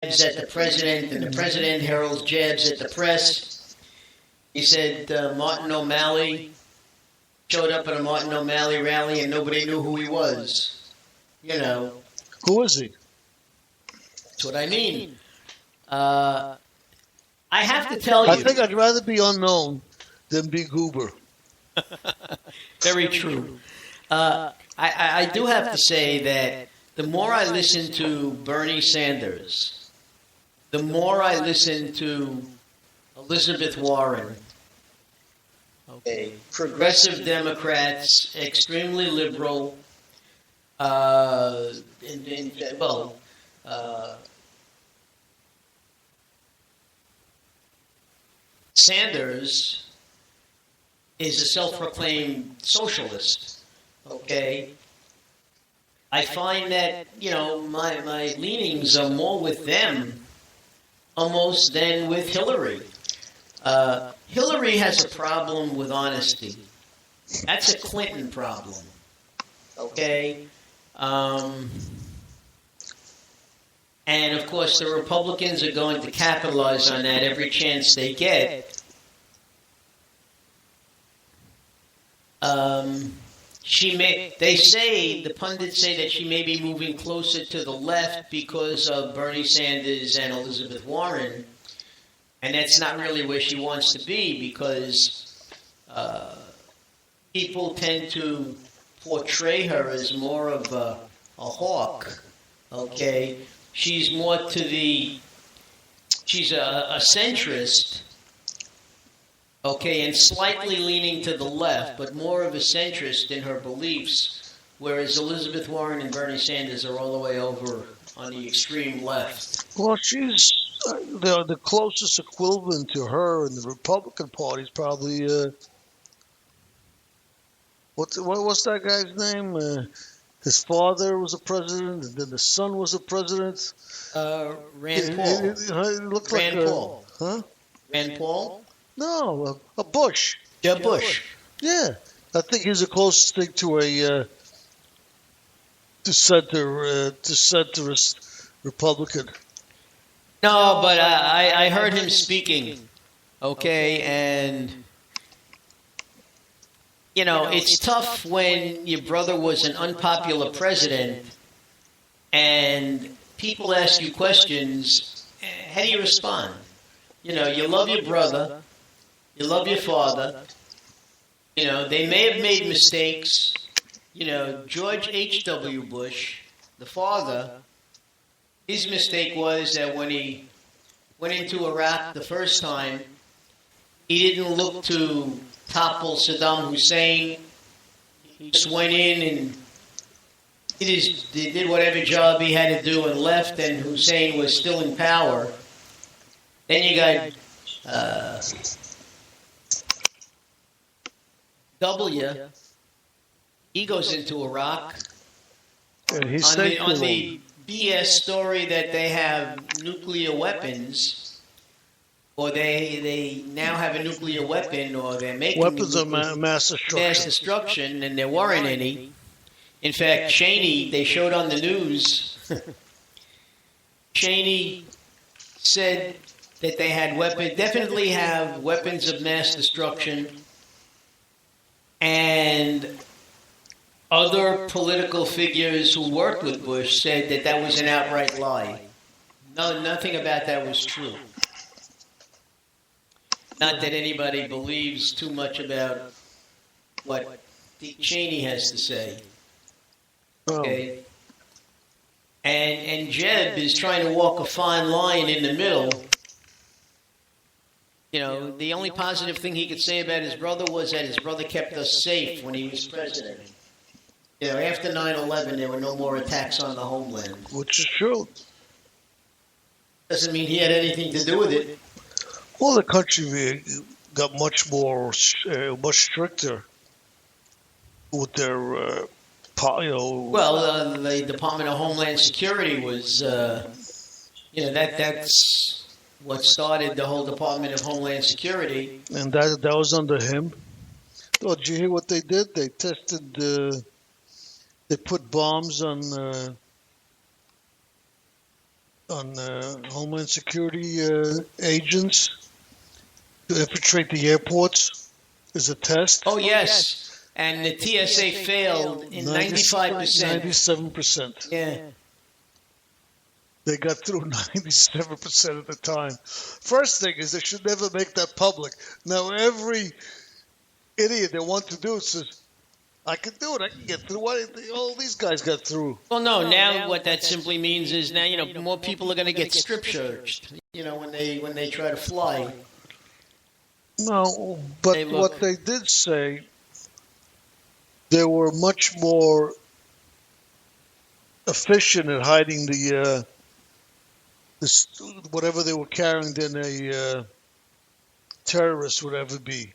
jabs at the president, and the president heralds jabs at the press. He said Martin O'Malley showed up at a Martin O'Malley rally and nobody knew who he was. You know. Who is he? That's what I mean. I have to tell you. I think I'd rather be unknown than be Goober. Very true. I do have to say that the more I listen to Bernie Sanders, the more I listen to Elizabeth Warren, okay, progressive Democrats, extremely liberal, Sanders is a self-proclaimed socialist, okay? I find that, my leanings are more with them almost than with Hillary. Hillary has a problem with honesty. That's a Clinton problem, okay? And, of course, the Republicans are going to capitalize on that every chance they get. The pundits say that she may be moving closer to the left because of Bernie Sanders and Elizabeth Warren. And that's not really where she wants to be because people tend to portray her as more of a hawk, okay? She's more she's a centrist, okay, and slightly leaning to the left, but more of a centrist in her beliefs, whereas Elizabeth Warren and Bernie Sanders are all the way over on the extreme left. Well, she's the closest equivalent to her in the Republican Party is probably what's that guy's name? His father was a president, and then the son was a president. Rand Paul. It looked Rand like Paul. Huh? Rand Paul? No, a Bush. Yeah, Bush. Yeah, I think he's the closest thing to a centrist Republican. No, but I heard him speaking. Okay, and it's tough when your brother was an unpopular president and people ask you questions. How do you respond? You love your brother. You love your father. They may have made mistakes. George H.W. Bush, the father, his mistake was that when he went into Iraq the first time, he didn't look to topple Saddam Hussein. He just went in and he did whatever job he had to do and left, and Hussein was still in power. Then you got W. He goes into Iraq And he's on the BS story that they have nuclear weapons. Or they now have a nuclear weapon, or they're making weapons of mass destruction. Mass destruction, and there weren't any. In fact, Cheney, they showed on the news, Cheney said that they had definitely have weapons of mass destruction, and other political figures who worked with Bush said that that was an outright lie. No, nothing about that was true. Not that anybody believes too much about what Dick Cheney has to say. Okay? And Jeb is trying to walk a fine line in the middle. The only positive thing he could say about his brother was that his brother kept us safe when he was president. After 9/11, there were no more attacks on the homeland. Which is true. Doesn't mean he had anything to do with it. Well, the country got much stricter with their, Well, the Department of Homeland Security was, that's what started the whole Department of Homeland Security. And that was under him. Oh, did you hear what they did? They tested, they put bombs on on Homeland Security agents to infiltrate the airports as a test. Oh, yes. And the TSA failed in 95%. 97%. Yeah. They got through 97% of the time. First thing is they should never make that public. Now every idiot that wants to do it says, I can do it. I can get through. All these guys got through. Well, no. Now what that simply means is now more people are going to get strip searched. When they try to fly. No, but what they did say, they were much more efficient at hiding the whatever they were carrying than a terrorist would ever be.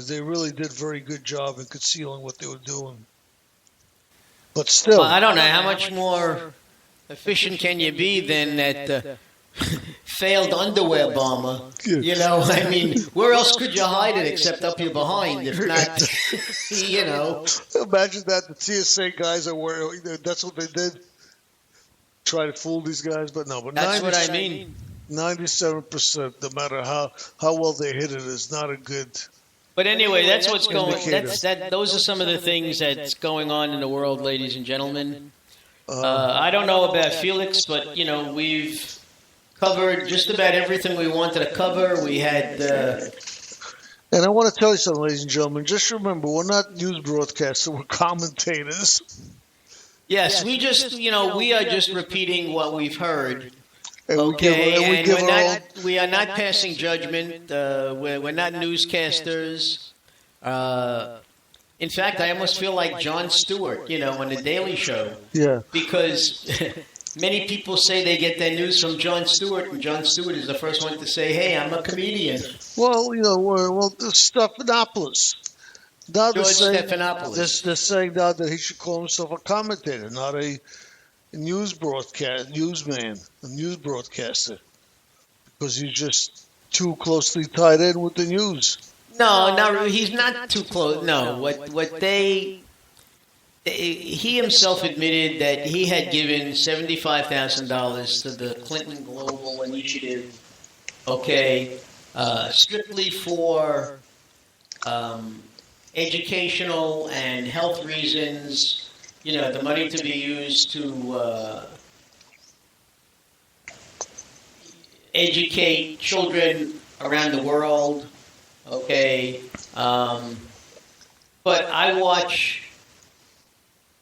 They really did a very good job in concealing what they were doing. But still, I don't know how much more efficient can you be than that failed underwear bomber. I mean, where else could you hide it except up your behind? If not, Imagine that the TSA guys are wearing. That's what they did. Try to fool these guys, but no. But that's what I mean. 97%, no matter how well they hit it, is not a good. But anyway, that's what's going. Those are some of the things that's going on in the world, ladies and gentlemen. I don't know about Felix, but we've covered just about everything we wanted to cover. We had. And I want to tell you something, ladies and gentlemen. Just remember, we're not news broadcasters; we're commentators. Yes, we just we are just repeating what we've heard. Okay, we are not passing judgment. We're not newscasters. In fact, I almost feel like Jon Stewart, on the Daily Show. Yeah. Because many people say they get their news from Jon Stewart, and Jon Stewart is the first one to say, "Hey, I'm a comedian." Well, Stephanopoulos. Now George Stephanopoulos. They're saying now that he should call himself a commentator, not a news broadcaster, because he's just too closely tied in with the news. No, he's not too close. No, he himself admitted that he had given $75,000 to the Clinton Global Initiative. Strictly for educational and health reasons. The money to be used to educate children around the world. But I watch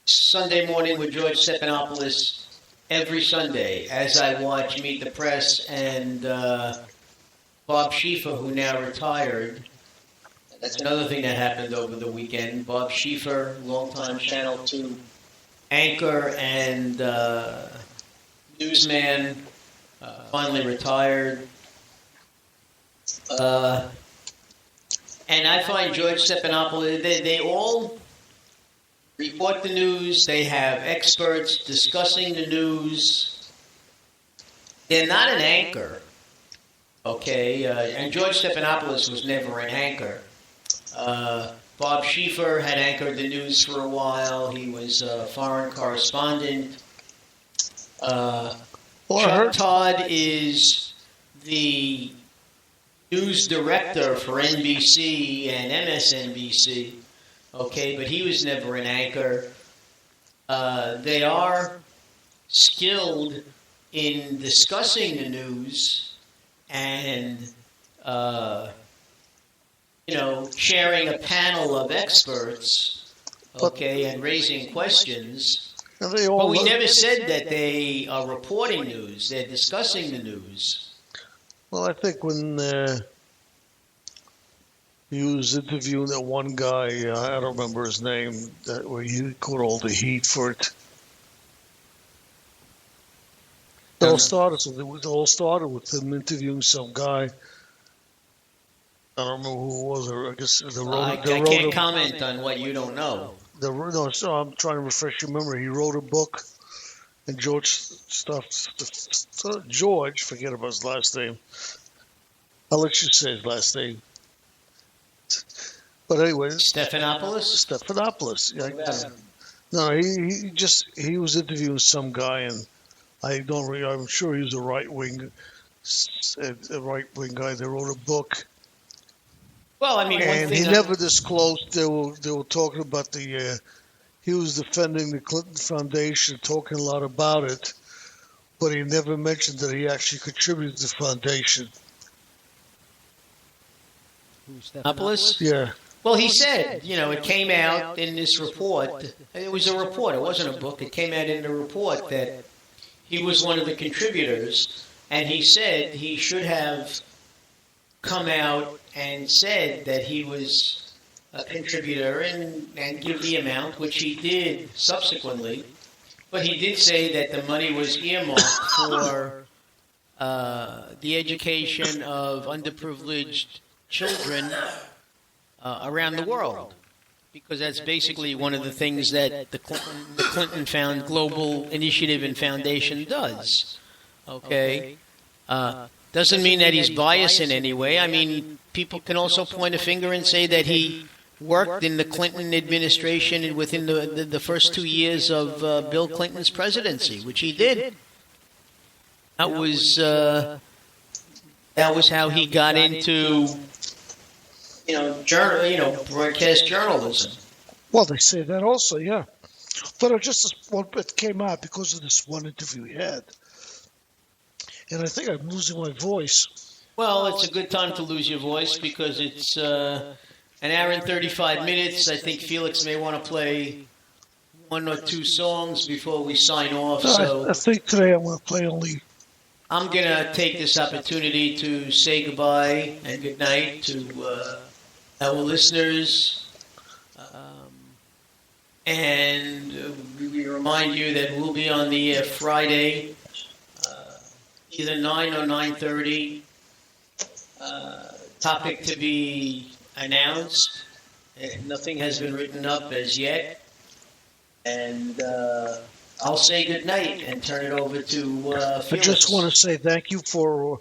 Sunday Morning with George Stephanopoulos every Sunday, as I watch Meet the Press and Bob Schieffer, who now retired. That's another thing that happened over the weekend. Bob Schieffer, longtime Channel 2 anchor and newsman, finally retired. And I find George Stephanopoulos, they all report the news. They have experts discussing the news. They're not an anchor, and George Stephanopoulos was never an anchor. Bob Schieffer had anchored the news for a while. He was a foreign correspondent. Chuck Todd is the news director for NBC and MSNBC. But he was never an anchor. They are skilled in discussing the news and chairing a panel of experts, and raising questions. But we never said that they are reporting news. They're discussing the news. Well, I think when he was interviewing that one guy, I don't remember his name, where he caught all the heat for it. It all started with him interviewing some guy. I don't remember who it was. I guess I can't comment on what you don't know. So I'm trying to refresh your memory. He wrote a book, and George, forget about his last name. I'll let you say his last name. But anyway, Stephanopoulos. Yeah. No, he was interviewing some guy, and I'm sure he's a right wing guy. They wrote a book. Well, I mean, and he never disclosed. They were talking about he was defending the Clinton Foundation, talking a lot about it, but he never mentioned that he actually contributed to the foundation. Stephanopoulos? Yeah. Well, he said, it came out in this report. It was a report. It wasn't a book. It came out in the report that he was one of the contributors, and he said he should have come out and said that he was a contributor and give the amount, which he did subsequently. But he did say that the money was earmarked for the education of underprivileged children around the world, because that's basically one of the things that the Clinton Global Initiative and Foundation does. Okay? Doesn't mean that he's biased in any way. I mean, people can also point a finger and say that he worked in the Clinton administration within the first 2 years of Bill Clinton's presidency, which he did. That was how he got into broadcast journalism. Well, they say that also, yeah. But it came out because of this one interview he had. And I think I'm losing my voice. Well, it's a good time to lose your voice because it's an hour and 35 minutes. I think Felix may want to play one or two songs before we sign off. So I think today I'm going to play only... I'm going to take this opportunity to say goodbye and good night to our listeners. And we remind you that we'll be on the air Friday, either 9 or 9:30. Topic to be announced. Nothing has been written up as yet. And I'll say good night and turn it over to Felix. I just want to say thank you for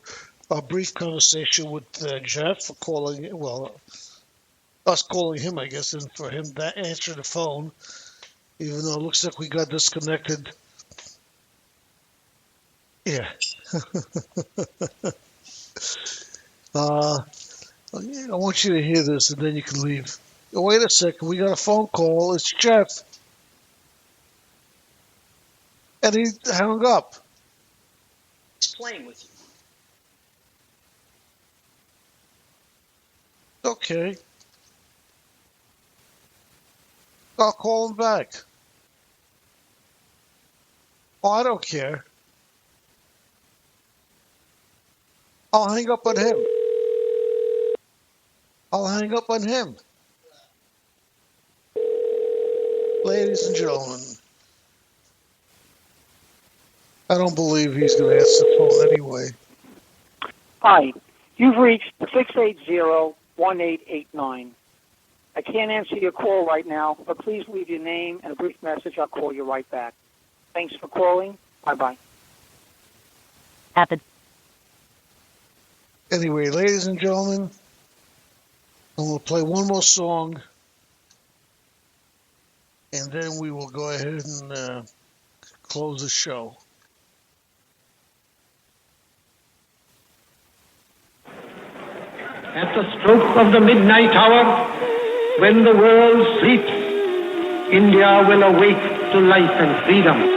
a brief conversation with Jeff for calling, us calling him, I guess, and for him to answer the phone, even though it looks like we got disconnected. Yeah. I want you to hear this, and then you can leave. Oh, wait a second. We got a phone call. It's Jeff. And he hung up. He's playing with you. Okay. I'll call him back. Oh, I don't care. I'll hang up on him. Ladies and gentlemen, I don't believe he's going to answer the phone anyway. Hi, you've reached 680-1889. I can't answer your call right now, but please leave your name and a brief message. I'll call you right back. Thanks for calling. Bye-bye. Anyway, ladies and gentlemen, I'm going to play one more song, and then we will go ahead and close the show. At the stroke of the midnight hour, when the world sleeps, India will awake to life and freedom.